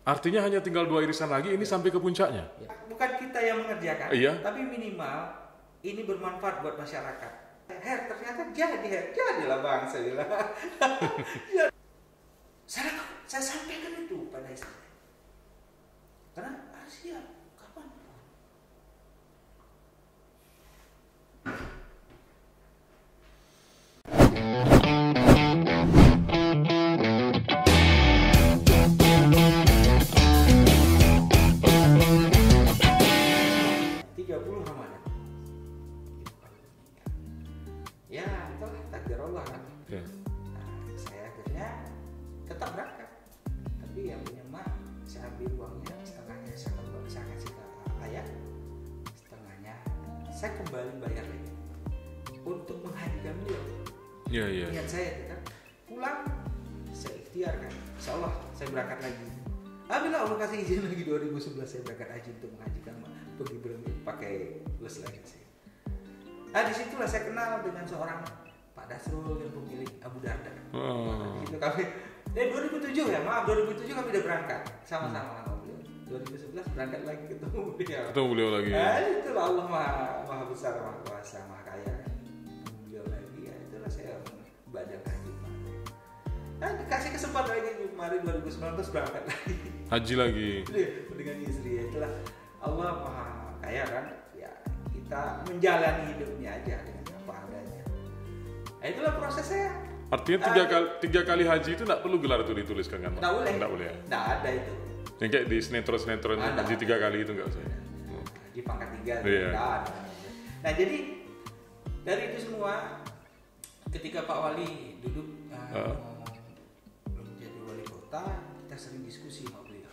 Artinya hanya tinggal 2 irisan lagi, ini sampai ke puncaknya. Bukan kita yang mengerjakan, Iya. tapi minimal ini bermanfaat buat masyarakat. Her, ternyata jadilah bang, saya bilang. Saya sampaikan itu pada istri. Karena siap, kapan? Ya, itulah takdir Allah kan. Ya. Nah, saya akhirnya tetap berangkat. Tapi yang punya mak, saya ambil uangnya, setengahnya saya kasih ke ayah, setengahnya saya kembali bayar lagi untuk menghadirkan beliau. Iya. Niat saya itu kan, pulang saya ikhtiar kan, insya Allah saya berangkat lagi. Alhamdulillah Allah kasih izin lagi 2011 saya berangkat haji untuk menghajikan mak, pergi berangkat pakai bus lagi saya. Nah disitulah saya kenal dengan seorang Pak Dasrul yang pemilik Abu Darda. Oh. Itu kami, 2007 ya, maaf 2007 kami udah berangkat sama-sama sama beliau. 2011 berangkat lagi ketemu beliau. Ketemu beliau lagi. Itulah Allah maha besar, maha kuasa, maha kaya. Ketemu beliau lagi, ya itulah saya ibadah haji. Nah dikasih kesempatan lagi kemarin 2019 berangkat lagi. Haji lagi. Dengan istri, ya itulah Allah maha kaya kan. Kita menjalani hidupnya aja dengan apa adanya. Nah, itulah proses saya. Artinya 3 kali haji itu tidak perlu gelar itu dituliskan kan? Tidak boleh. Tidak boleh ya? Tidak ada itu. Yang kayak di sinetron haji 3 kali itu enggak usah. Haji pangkat 3 Iya. tidak ada. Nah jadi dari itu semua ketika Pak Wali duduk belum jadi wali kota, kita sering diskusi sama beliau.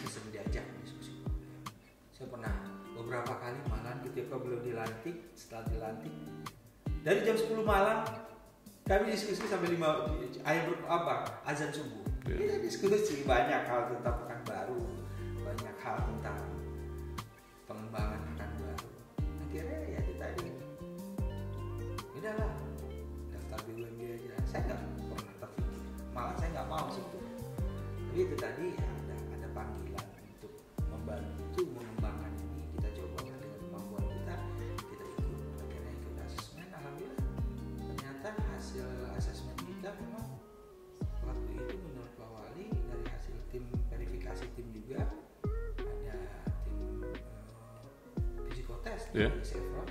Kita sering diajak diskusi. Saya pernah beberapa kali malam ketika beliau dilantik, setelah dilantik dari jam 10 malam kami diskusi sampai 5 azan subuh. Kita diskusi banyak hal tentang Pekanbaru, banyak hal tentang pengembangan Pekanbaru. Akhirnya ya itu tadi, udahlah daftar BUMD aja. Saya nggak pernah terpikir, malah saya nggak mau situ. Tapi itu tadi ya ada panggilan untuk membantu mengembangkan ini. Kita coba dengan kemampuan kita ikut. Akhirnya ikut asesmen. Alhamdulillah ternyata hasil asesmen kita memang waktu itu menurut Pak Wali, dari hasil tim verifikasi tim juga ada tim psikotes dari Chevron,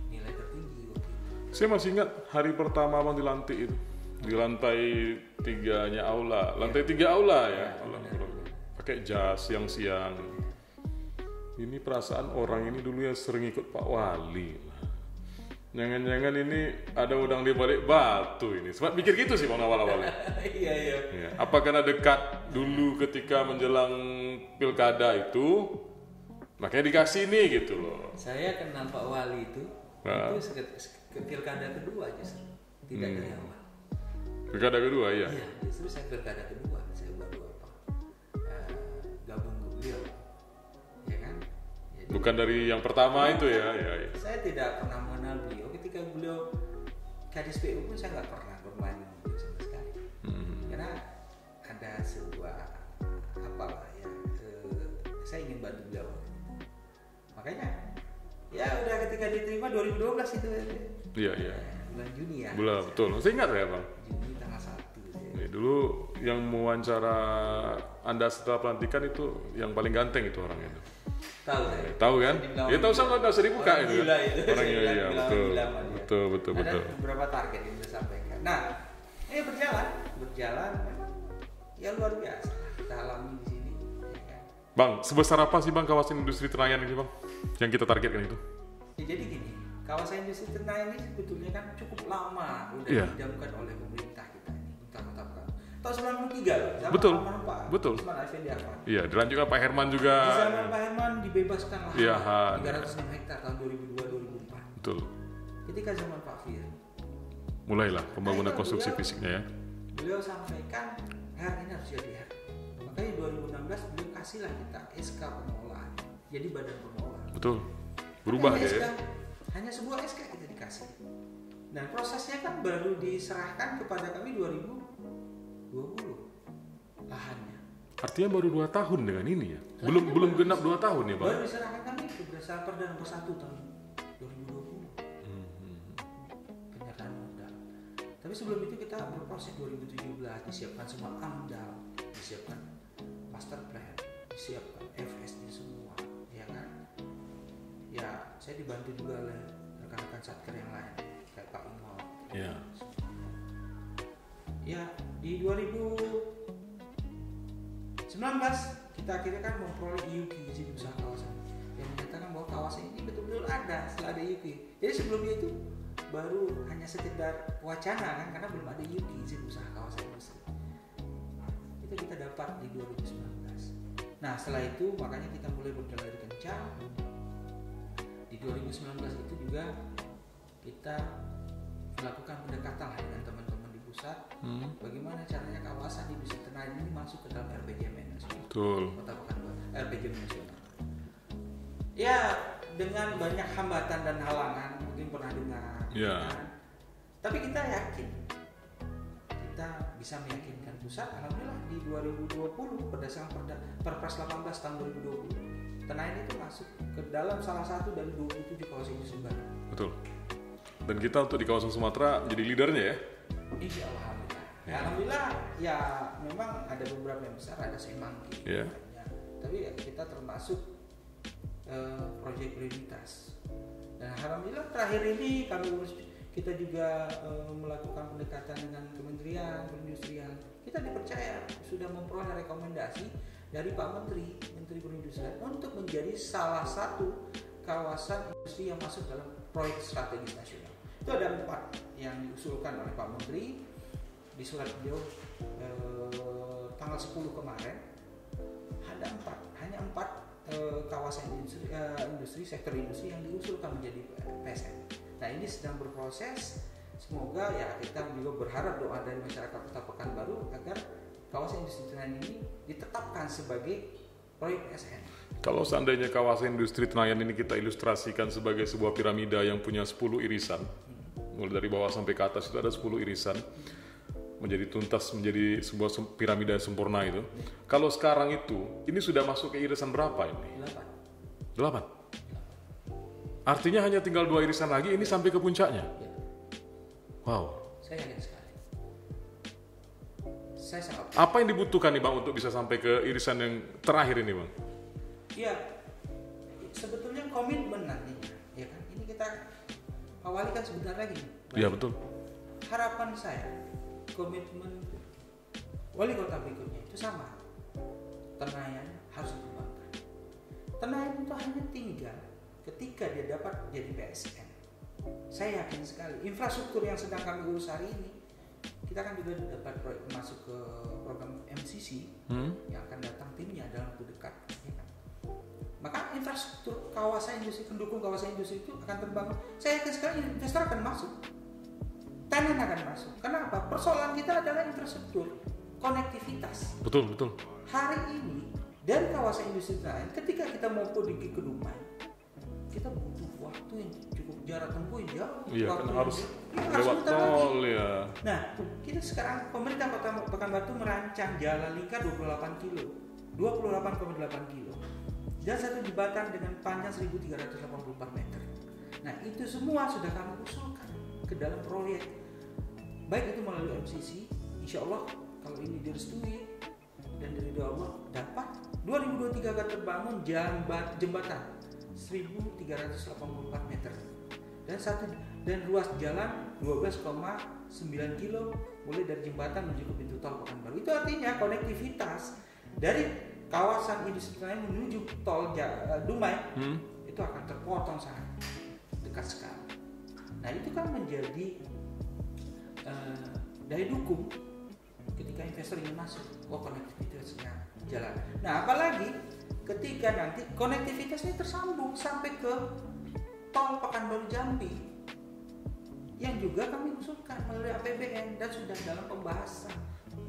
nilai tertinggi waktu itu. Saya masih ingat hari pertama Abang dilantik itu di lantai 3-nya aula, lantai 3 aula ya. Pakai jas siang-siang. Ini perasaan orang ini dulu yang sering ikut Pak Wali. Jangan-jangan ini ada udang di balik batu ini. Sempat mikir gitu sih Bang awal-awalnya. Iya. Ya. Apa karena dekat dulu ketika menjelang pilkada itu, makanya dikasih nih gitu loh. Saya kenal Pak Wali itu pilkada kedua justru, tidak dari awal. Pilkada kedua ya. Iya, justru saya pilkada kedua, saya baru gabung ke beliau, ya kan? Jadi, Bukan dari yang pertama itu ya. Saya tidak pernah mengenal beliau. Ketika beliau Kadis PU pun saya nggak pernah bermain dengan beliau sama sekali. Karena ada sebuah apalah ya, saya ingin bantu beliau. Makanya ya udah ketika diterima 2012 itu. Iya. Bulan Juni ya. Betul. Saya ingat ya Bang. Juni tanggal 1. Ya, dulu yang mewawancara Anda setelah pelantikan itu yang paling ganteng itu orangnya itu. Tahu saya. Tahu kan? Ya tahu sama nggak usah dibuka itu. Gila itu. Orangnya iya betul. Ada beberapa target yang disampaikan. Nah, ini berjalan memang ya luar biasa kita alami di sini. Ya kan? Bang, sebesar apa sih Bang kawasan industri Tenayan ini Bang? Yang kita targetkan itu? Ya, jadi gini, kawasan industri Tenayan ini sebetulnya kan cukup lama udah didamkan oleh pemerintah kita ini, utama-utama tahun 93 loh. Zaman Betul. Pak Betul. Usman Effendi Harman. Iya, dilanjutkan Pak Herman juga. Di zaman Pak Herman dibebaskan lahan Iya, 306 hektar tahun 2002-2004. Betul. Ketika zaman Pak Fir, mulailah pembangunan konstruksi fisiknya ya. Beliau sampaikan ini harus jadi HER. Makanya 2016 beliau kasihlah kita SK pengelolaan. Jadi badan pengelola. Betul. Berubah hanya ya. Hanya sebuah SK kita dikasih. Dan prosesnya kan baru diserahkan kepada kami 2020 lahannya. Artinya baru 2 tahun dengan ini ya? Belum genap 2 tahun ya Bang? Baru diserahkan kami itu berdasarkan Perda nomor 1 tahun 2020. Penyertaan modal. Tapi sebelum itu kita berproses 2017, disiapkan semua AMDAL, disiapkan master plan, disiapkan FSD semua, ya kan? Ya, saya dibantu juga oleh rekan-rekan satker yang lain, kayak Pak Imam. Ya. Ya, di 2019 kita akhirnya kan memperoleh IUK, izin usaha kawasan, yang menyatakan bahwa kawasan ini betul-betul ada setelah ada IUK. Jadi sebelumnya itu baru hanya sekedar wacana kan, karena belum ada IUK, izin usaha kawasan industri. Itu kita dapat di 2019. Nah setelah itu makanya kita mulai berjalan dari kencang. Di 2019 itu juga kita melakukan pendekatan dengan teman-teman di pusat, bagaimana caranya kawasan industri Tenayan ini masuk ke dalam RPJMN nasional. Betul. Kota Pekanbaru, RPJMN nasional. Ya dengan banyak hambatan dan halangan, mungkin pernah dengar. Ya. Kan? Tapi kita yakin, kita bisa meyakinkan pusat. Alhamdulillah di 2020 berdasarkan Perpres 18 tahun 2020, Tenayan itu masuk ke dalam salah satu dari 27 kawasan industri baru. Betul. Dan kita untuk di kawasan Sumatera jadi leadernya ya? Insya Allah, alhamdulillah. Ya, alhamdulillah ya memang ada beberapa yang besar, ada Semanggi. Yeah. Ya. Tapi kita termasuk proyek prioritas. Dan alhamdulillah terakhir ini kita juga melakukan pendekatan dengan Kementerian Perindustrian. Kita dipercaya sudah memperoleh rekomendasi dari Pak Menteri Perindustrian untuk menjadi salah satu kawasan industri yang masuk dalam proyek strategis nasional. Itu ada 4 yang diusulkan oleh Pak Menteri di surat beliau tanggal 10 kemarin. Ada 4, hanya 4 kawasan industri, sektor industri yang diusulkan menjadi PSN. Nah ini sedang berproses. Semoga ya kita juga berharap doa dari masyarakat Kota Pekanbaru agar kawasan industri Tenayan ini ditetapkan sebagai proyek PSN. Kalau seandainya kawasan industri Tenayan ini kita ilustrasikan sebagai sebuah piramida yang punya 10 irisan, mulai dari bawah sampai ke atas itu ada 10 irisan, menjadi tuntas menjadi sebuah piramida sempurna itu. Kalau sekarang itu, ini sudah masuk ke irisan berapa ini? 8. Artinya hanya tinggal 2 irisan lagi, ini sampai ke puncaknya? Ya. Wow. Saya yakin sekali. Saya sangat. Apa yang dibutuhkan nih Bang untuk bisa sampai ke irisan yang terakhir ini Bang? Ya, sebetulnya komitmen nantinya, ya kan? Ini kita awali kan sebentar lagi. Iya betul. Harapan saya, komitmen wali kota berikutnya itu sama. Tenayan harus dikembangkan. Tenayan itu hanya tinggal ketika dia dapat jadi PSN. Saya yakin sekali infrastruktur yang sedang kami urus hari ini, kita kan juga dapat masuk ke program MCC yang akan datang timnya dalam waktu dekat. Ya kan? Maka infrastruktur kawasan industri, pendukung kawasan industri itu akan terbangun. Saya yakin sekali investor akan masuk, tenan akan masuk. Kenapa? Persoalan kita adalah infrastruktur, konektivitas. Betul. Hari ini dari kawasan industri lain, ketika kita mau pergi ke Dumai, kita butuh waktu yang cukup jarak tempuh yang jauh. Iya kan harus lewat muter lagi. tol ya. Nah, kita sekarang pemerintah Kota Pekanbaru merancang jalan lingkar 28,8 kilo. Dan satu jembatan dengan panjang 1.384 meter. Nah itu semua sudah kami usulkan ke dalam proyek. Baik itu melalui MCC, insya Allah kalau ini direstui dan dari Allah dapat 2023 akan terbangun jembatan 1.384 meter dan ruas jalan 12,9 kilo mulai dari jembatan menuju ke pintu tol Pekanbaru. Itu artinya konektivitas dari kawasan industri Tenayan menuju tol Dumai itu akan terpotong sangat dekat sekali. Nah itu kan menjadi daya dukung ketika investor ingin masuk. Konektivitasnya jalan. Nah apalagi ketika nanti konektivitasnya tersambung sampai ke tol Pekanbaru Jambi yang juga kami usulkan melalui APBN dan sudah dalam pembahasan.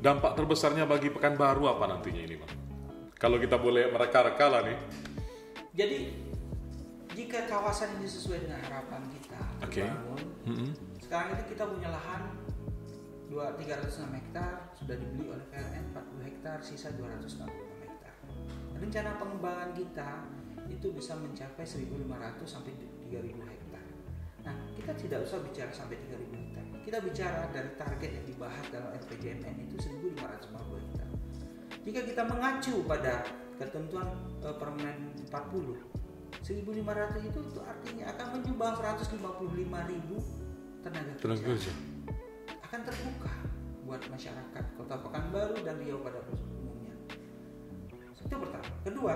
Dampak terbesarnya bagi Pekanbaru apa nantinya ini Bang? Kalau kita boleh mereka-reka lah nih. Jadi jika kawasan ini sesuai dengan harapan kita terbangun, sekarang itu kita punya lahan 306 hektar sudah dibeli oleh PLN, 40 hektar, sisa 260. rencana pengembangan kita itu bisa mencapai 1.500 sampai 3.000 hektar. Nah, kita tidak usah bicara sampai 3.000 hektar. Kita bicara dari target yang dibahas dalam RPJMN itu 1.550 hektar. Jika kita mengacu pada ketentuan Permen 40, 1.500 itu artinya akan menyumbang 155.000 tenaga kerja. Akan terbuka buat masyarakat Kota Pekanbaru dan Riau pada umumnya. Itu pertama. Kedua,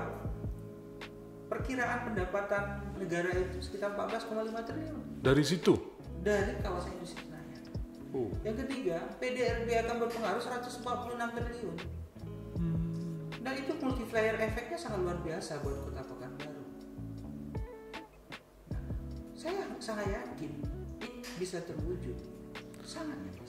perkiraan pendapatan negara itu sekitar 14,5 triliun. Dari situ? Dari kawasan industri Senayan. Yang ketiga, PDRB akan berpengaruh 146 triliun. Dan itu multiplier efeknya sangat luar biasa buat Kota Pekanbaru. Saya sangat yakin ini bisa terwujud. Sangat yakin.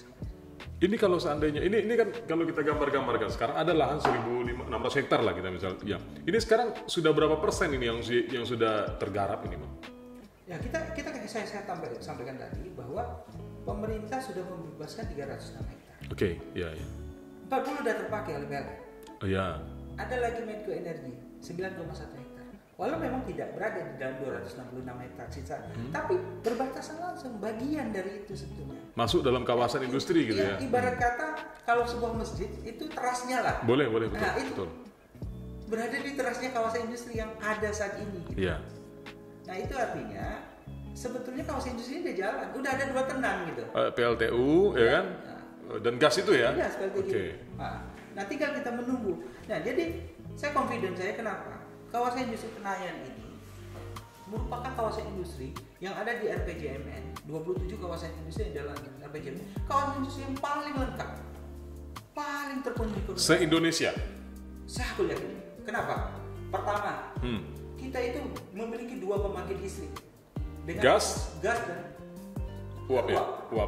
Ini kalau seandainya, ini kan kalau kita gambar-gambarkan sekarang ada lahan 1.600 hektar lah kita misalnya. Ya. Ini sekarang sudah berapa persen ini yang sudah tergarap ini, Bang? Ya kita saya sampaikan tadi bahwa pemerintah sudah membebaskan 306 hektar. Oke, ya. 40 sudah terpakai oleh PLN. Oh ya. Ada lagi Medco Energi 9,1 hektar. Walau memang tidak berada di dalam 266 hektar sisa, tapi berbatasan langsung, bagian dari itu sebetulnya. Masuk dalam kawasan industri gitu ya. Ibarat kata kalau sebuah masjid itu terasnya lah. Boleh betul. Nah, itu betul. Berada di terasnya kawasan industri yang ada saat ini. Gitu. Iya. Nah itu artinya sebetulnya kawasan industri ini udah jalan, udah ada 2 tenang gitu. PLTU ya kan, dan gas itu ya. Iya, seperti Oke. gitu. Nah tinggal kita menunggu. Nah jadi saya confident saya kenapa? Kawasan industri Senayan ini merupakan kawasan industri yang ada di RPJMN, 27 kawasan industri yang dalam RPJMN, kawasan industri yang paling lengkap, paling terpenuhi. Se-Indonesia? Saya aku yakin. Kenapa? Pertama, kita itu memiliki 2 pembangkit listrik dengan gas dan uap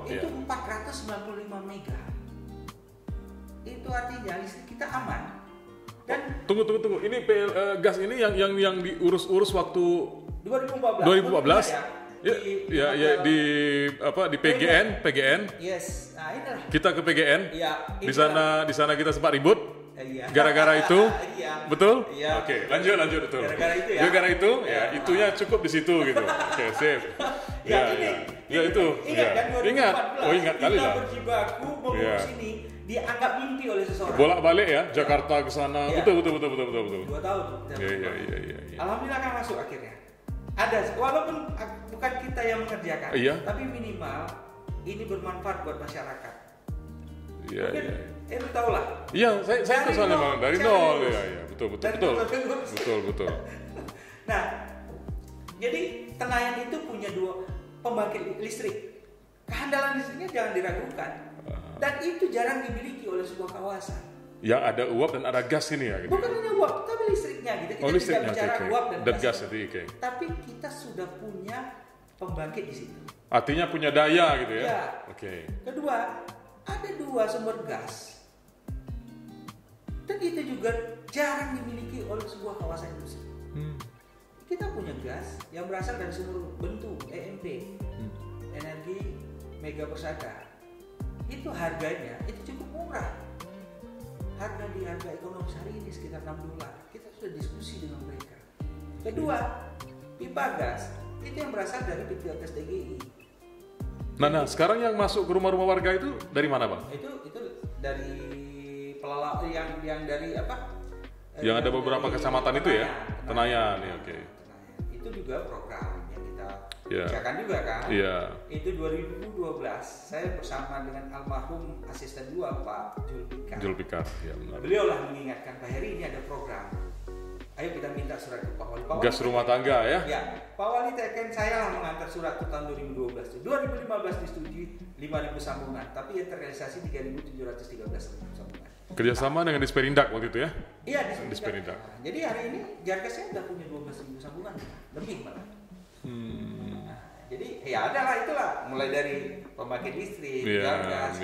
itu ya. 495 mega. Itu artinya listrik kita aman. Dan Tunggu. Ini gas ini yang diurus waktu 2014 ya di PGN. Yes. Nah, inilah. Kita ke PGN. Iya. Di sana kita sempat ribut. Iya. Gara-gara itu. Iya. Betul? Iya. Oke, lanjut betul. Gara-gara itu ya. Gara-gara itu ya, itunya cukup di situ gitu. Oke, sip. Ingat. Oh, ingat kali lah. Kita berjibaku mengurus ini dianggap mimpi oleh seseorang. Bolak-balik ya, Jakarta ke sana. Iya. Betul. 2 tahun. Iya. Alhamdulillah kan masuk akhirnya. Ada, walaupun bukan kita yang mengerjakan, tapi minimal ini bermanfaat buat masyarakat. Iya. Lu tahu lah. Iya, saya tuh soalnya dari nol. Iya, betul. Nah, jadi Tenayan itu punya 2 pembangkit listrik. Kehandalan listriknya jangan diragukan. Dan itu jarang dimiliki oleh sebuah kawasan. Ya, ada uap dan ada gas ini ya gitu. Bukan hanya uap, tapi listriknya gitu. Kita listriknya, tidak bicara uap dan gas itu, oke. Tapi kita sudah punya pembangkit di situ. Artinya punya daya gitu ya? Ya. Oke. Kedua, ada 2 sumber gas. Dan itu juga jarang dimiliki oleh sebuah kawasan industri. Kita punya gas yang berasal dari sumber bentuk EMP, energi mega persada. Itu harganya itu cukup murah. Harga ekonomis hari ini sekitar $6. Kita sudah diskusi dengan mereka. Kedua, pipa gas itu yang berasal dari PTLS TGI. Nah, sekarang yang masuk ke rumah-rumah warga itu dari mana, Bang? Itu dari pelala yang dari apa? Yang ada beberapa kecamatan itu ya? Tenayan, ya, oke. Itu juga program yang kita Yeah. kerjakan juga kan. Iya. Itu 2012 saya bersama dengan almarhum asisten 2 Pak Julpikar. Ya, benar. Beliau lah mengingatkan Pak Heri ini ada program. Ayo kita minta surat ke Pak Wali. Gas rumah tangga ya? Ya, Pak Wali teken saya lah mengantar surat ke tahun 2012. 2015 disetujui 5.000 sambungan, tapi yang terrealisasi 3.713 sambungan. Kerjasama dengan Disperindak waktu itu ya? Iya, Disperindak. Nah, jadi hari ini Jarkesnya udah punya 12.000 sambungan, lebih malah. Nah, jadi ya adalah itulah mulai dari pembangkit listrik, gas,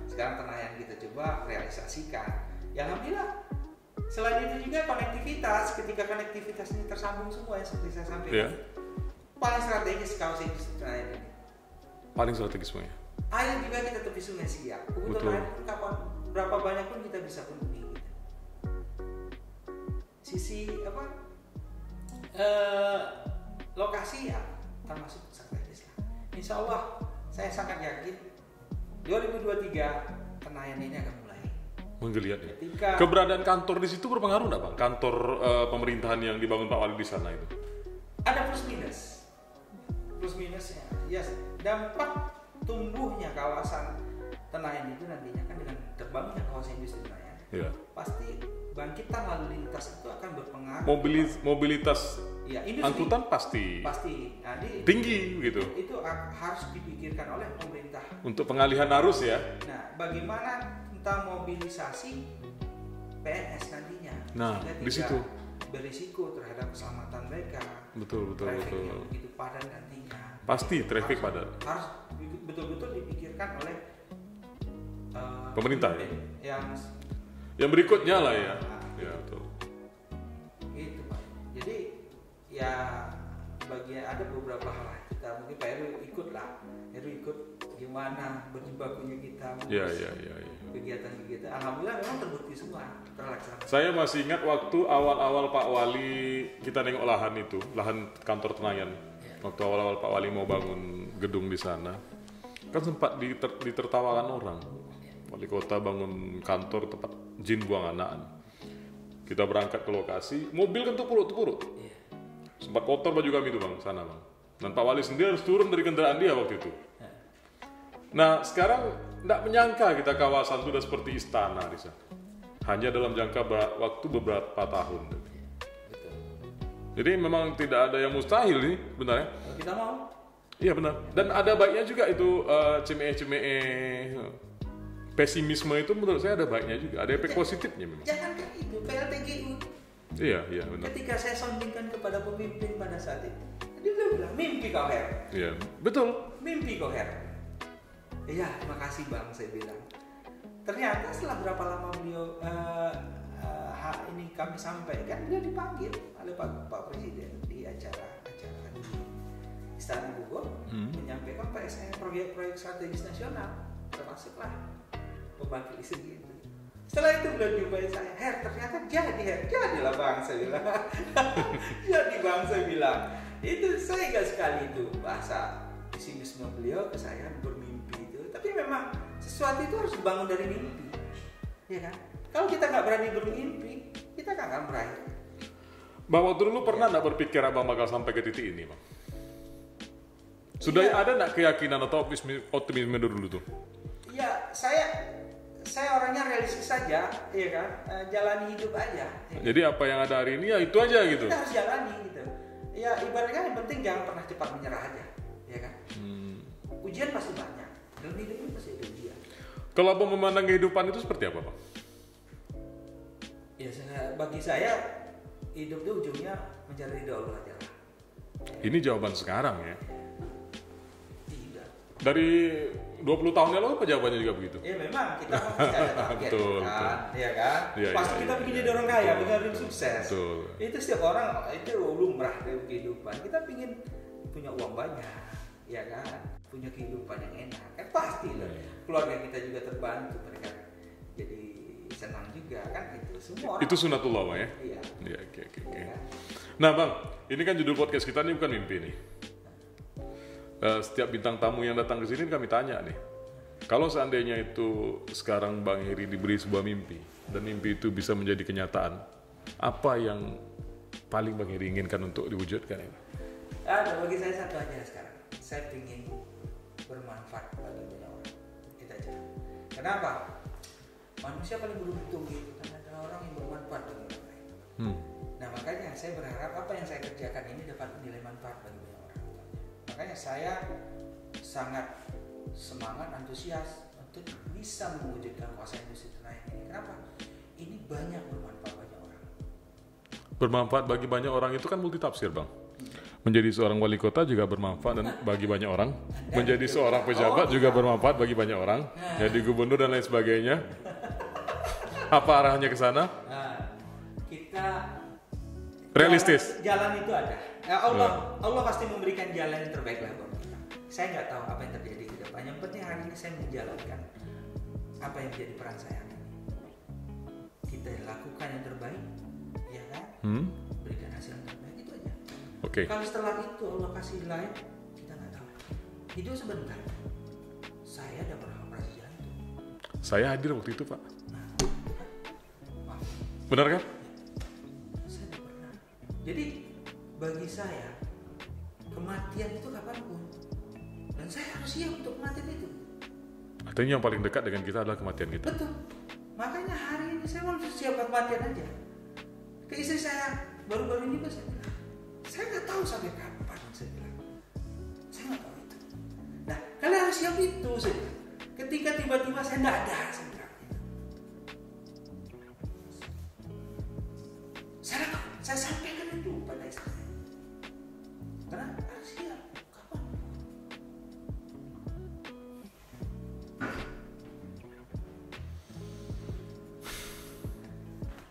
sekarang Tenayan kita coba realisasikan. Ya alhamdulillah. Selain itu juga konektivitas, ketika konektivitas ini tersambung semua ya seperti saya sampaikan. Paling strategis kawasan industri Tenayan ini. Paling strategis semuanya. Air juga kita tepi sungai Siak. Kebutuhan air pun berapa banyak pun kita bisa penuhi. sisi lokasi ya termasuk strategis lah. Insya Allah saya sangat yakin 2023 Kenayan ini akan mulai menggeliat ya. Ketika Keberadaan kantor di situ berpengaruh nggak Bang? Kantor pemerintahan yang dibangun Pak Wali di sana itu? ada plus minusnya. Yes, dampak tumbuhnya kawasan Tenayan itu nantinya kan dengan terbangunnya kawasan industri Tenayan, Ya. pasti bangkitan lalu lintas itu akan berpengaruh. Mobilitas Ya, industri angkutan pasti Nah, tinggi gitu. Itu harus dipikirkan oleh pemerintah. Untuk pengalihan arus ya. Nah, bagaimana tentang mobilisasi PNS nantinya? Nah, Sehingga di tidak situ. berisiko terhadap keselamatan mereka. Betul. Traffic yang begitu padat nantinya. Pasti traffic padat. Harus betul-betul dipikirkan oleh Pemerintah ya? yang berikutnya lah ya. Nah, Ya, betul. gitu Pak. Jadi ya ada beberapa hal lah. Kita mungkin Pak Heru ikut gimana berjibakunya kita Ya. kegiatan-kegiatan. Alhamdulillah memang terbukti semua terlaksana. Saya masih ingat waktu awal-awal Pak Wali kita nengok lahan kantor Tenayan. Waktu awal-awal Pak Wali mau bangun gedung di sana, kan sempat ditertawakan orang. Wali kota bangun kantor tempat jin buang anak. Kita berangkat ke lokasi, mobil kan tuh purut. Sempat kotor baju kami itu Bang, sana Bang. Dan Pak Wali sendiri harus turun dari kendaraan dia waktu itu. Nah sekarang tidak menyangka kita kawasan sudah seperti istana di sana. Hanya dalam jangka waktu beberapa tahun. Jadi memang tidak ada yang mustahil nih sebenarnya. Kalau kita mau. Iya benar. Dan ada baiknya juga itu cemeh pesimisme itu menurut saya ada baiknya juga. Ada efek positifnya memang. Jangan kayak itu, PLTGU. Iya benar. Ketika saya soundingkan kepada pemimpin pada saat itu, dia bilang mimpi kau Her. Iya betul. Mimpi kau Her. Iya, makasih Bang, saya bilang. Ternyata setelah berapa lama beliau ini kami sampaikan, beliau dipanggil oleh Pak Presiden di acara di Istana Bogor menyampaikan proyek-proyek strategis nasional, termasuklah pembangkit listrik itu. Setelah itu beliau jumpai saya, Her, ternyata jadilah Bang, saya bilang. Jadi Bang, saya bilang. Itu saya ingat sekali itu bahasa pesimisme beliau ke saya bermimpi itu. Tapi memang sesuatu itu harus dibangun dari mimpi, ya kan? Kalau kita nggak berani bermimpi, kita nggak akan meraih. Bang, waktu dulu pernah nggak berpikir Abang bakal sampai ke titik ini, Bang? Sudah ada nggak keyakinan atau optimisme dulu tuh? Ya, saya orangnya realistis saja, ya kan? Jalani hidup aja. Ya. Jadi apa yang ada hari ini ya itu aja gitu. Kita harus jalani gitu. Ya ibaratnya yang penting jangan pernah cepat menyerah aja, ya kan? Ujian pasti banyak. Dalam hidup ini pasti ada ujian. Kalau Abang memandang kehidupan itu seperti apa, Bang? Ya bagi saya hidup itu ujungnya mencari ridho Allah aja lah. Ini jawaban sekarang ya. Tidak. Dari 20 tahun yang lalu apa jawabannya juga begitu? Ya memang kita pasti ada target Betul. ya kan? Ya, pasti kita ingin jadi orang kaya, ingin sukses. Betul. Itu setiap orang itu lumrah dalam kehidupan. Kita ingin punya uang banyak, ya kan? Punya kehidupan yang enak. Kan pasti lah. Keluarga kita juga terbantu, mereka jadi senang juga kan itu. Semua orang. Itu sunatullah, Bang ya? Iya. Iya, oke. Ya kan? Nah, Bang, ini kan judul podcast kita ini bukan mimpi nih. Setiap bintang tamu yang datang ke sini kami tanya nih, kalau seandainya itu sekarang Bang Heri diberi sebuah mimpi dan mimpi itu bisa menjadi kenyataan, apa yang paling Bang Heri inginkan untuk diwujudkan ini? Ada bagi saya satu aja sekarang. Saya ingin bermanfaat bagi banyak orang. Kita aja. Kenapa? Manusia paling beruntung itu karena ada orang yang bermanfaat bagi orang lain. Nah makanya saya berharap apa yang saya kerjakan ini dapat nilai manfaat bagi banyak orang. Makanya saya sangat semangat, antusias untuk bisa mewujudkan kawasan industri Tenayan ini. Kenapa? Ini banyak bermanfaat banyak orang. Bermanfaat bagi banyak orang itu kan multitafsir, Bang. Menjadi seorang wali kota juga bermanfaat dan bagi banyak orang. Menjadi seorang pejabat juga bermanfaat bagi banyak orang. Jadi gubernur dan lain sebagainya. Apa arahnya ke sana? Kita realistis. Jalan itu ada. Nah, Allah pasti memberikan jalan yang terbaik lah buat kita. Saya nggak tahu apa yang terjadi ke depan. Yang penting hari ini saya menjalankan apa yang menjadi peran saya hari ini. Kita lakukan yang terbaik, ya kan? berikan hasil yang terbaik, itu aja. Oke. Kalau setelah itu Allah kasih lain, kita nggak tahu. Hidup sebentar. Saya udah pernah operasi jantung. Saya hadir waktu itu, Pak. Nah, itu kan. Maaf. Benar kan? Saya udah pernah. Jadi bagi saya kematian itu kapanpun, dan saya harus siap untuk kematian itu. Artinya yang paling dekat dengan kita adalah kematian kita. Betul. Makanya hari ini saya mau siap kematian aja. Ke istri saya baru-baru ini saya bilang, saya nggak tahu sampai kapan, saya bilang, saya nggak tahu itu. Nah, kalian harus siap itu, saya bilang. Ketika tiba-tiba saya nggak ada, saya bilang, saya sampaikan itu pada istri saya. Karena harus siap. Kapan?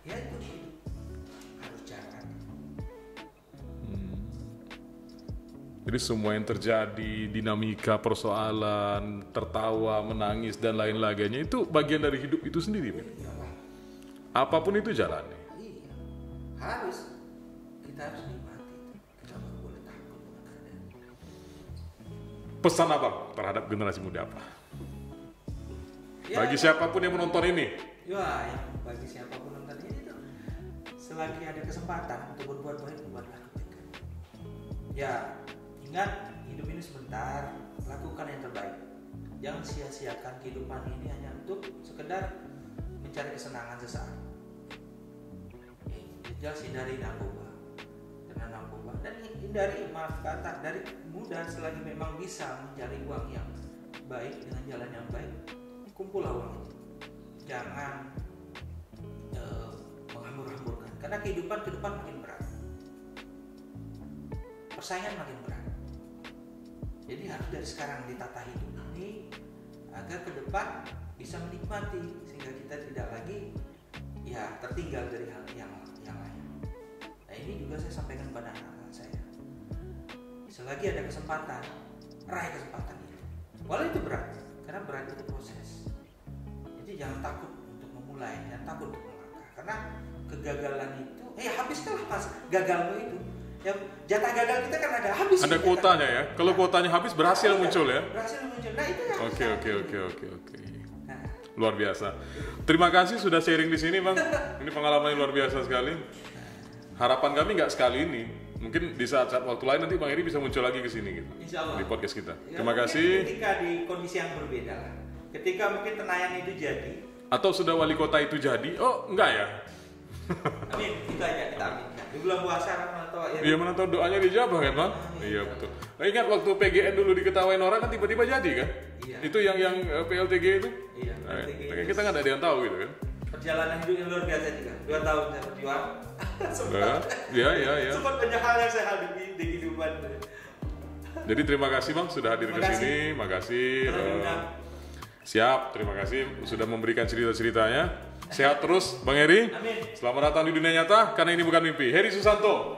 Ya itu harus jalan. Jadi semua yang terjadi, dinamika, persoalan, tertawa, menangis, dan lain lainnya itu bagian dari hidup itu sendiri. Iyalah. Apapun itu jalani. Iya. Harus. Kita harus nikmati itu. Kita nggak boleh takut dengan keadaan. Pesan Abang terhadap generasi muda apa? Ya, Bagi siapapun yang menonton ini. Ya, yang bagi siapapun nonton ini tuh, selagi ada kesempatan untuk berbuat baik, buatlah kebaikan. Ya, ingat hidup ini sebentar, lakukan yang terbaik. Jangan sia-siakan kehidupan ini hanya untuk sekedar mencari kesenangan sesaat. Jelas hindari narkoba, dan hindari, maaf kata, dari muda selagi memang bisa mencari uang yang baik dengan jalan yang baik, kumpullah uang itu. Jangan menghambur-hamburkan, karena kehidupan ke depan makin berat, persaingan makin berat. Jadi harus dari sekarang ditata hidup ini agar ke depan bisa menikmati, sehingga kita tidak lagi ya tertinggal dari hal yang lain. Nah, ini juga saya sampaikan pada anak-anak saya. Selagi ada kesempatan, raih kesempatan itu. Walau itu berat, karena berat itu proses. Jadi jangan takut untuk memulai, jangan takut untuk melangkah. Karena kegagalan itu, habiskanlah pas gagalmu itu. Yang jatah gagal kita kan ada habis. Ada kuotanya ya. Kalau kuotanya habis berhasil muncul ya. Berhasil muncul. Nah itu ya. Oke. Luar biasa. Terima kasih sudah sharing di sini, Bang. Ini pengalaman yang luar biasa sekali. Harapan kami nggak sekali ini. Mungkin di saat-saat waktu lain nanti Bang Heri bisa muncul lagi ke sini gitu. Insya Allah. Di podcast kita. Ya, Terima kasih. Ketika di kondisi yang berbeda lah. Ketika mungkin Tenayan itu jadi. Atau sudah wali kota itu jadi? Oh, enggak ya? Amin. Itu aja kita amin. Di bulan puasa atau ya. Iya, mana tahu doanya dijabah kan, Bang? Iya, betul. Nah, ingat waktu PGN dulu diketawain orang kan tiba-tiba jadi kan? Iya. Itu yang PLTG itu? Iya. Nah, kita nggak ada yang tahu gitu kan? Perjalanan hidup yang luar biasa juga. 2 tahun saya berjuang. Iya. Sempat banyak hal yang saya hadapi di kehidupan. Jadi terima kasih Bang sudah hadir ke sini. Makasih. Siap, terima kasih sudah memberikan cerita-ceritanya. Sehat terus Bang Heri. Amin. Selamat datang di dunia nyata karena ini bukan mimpi. Heri Susanto.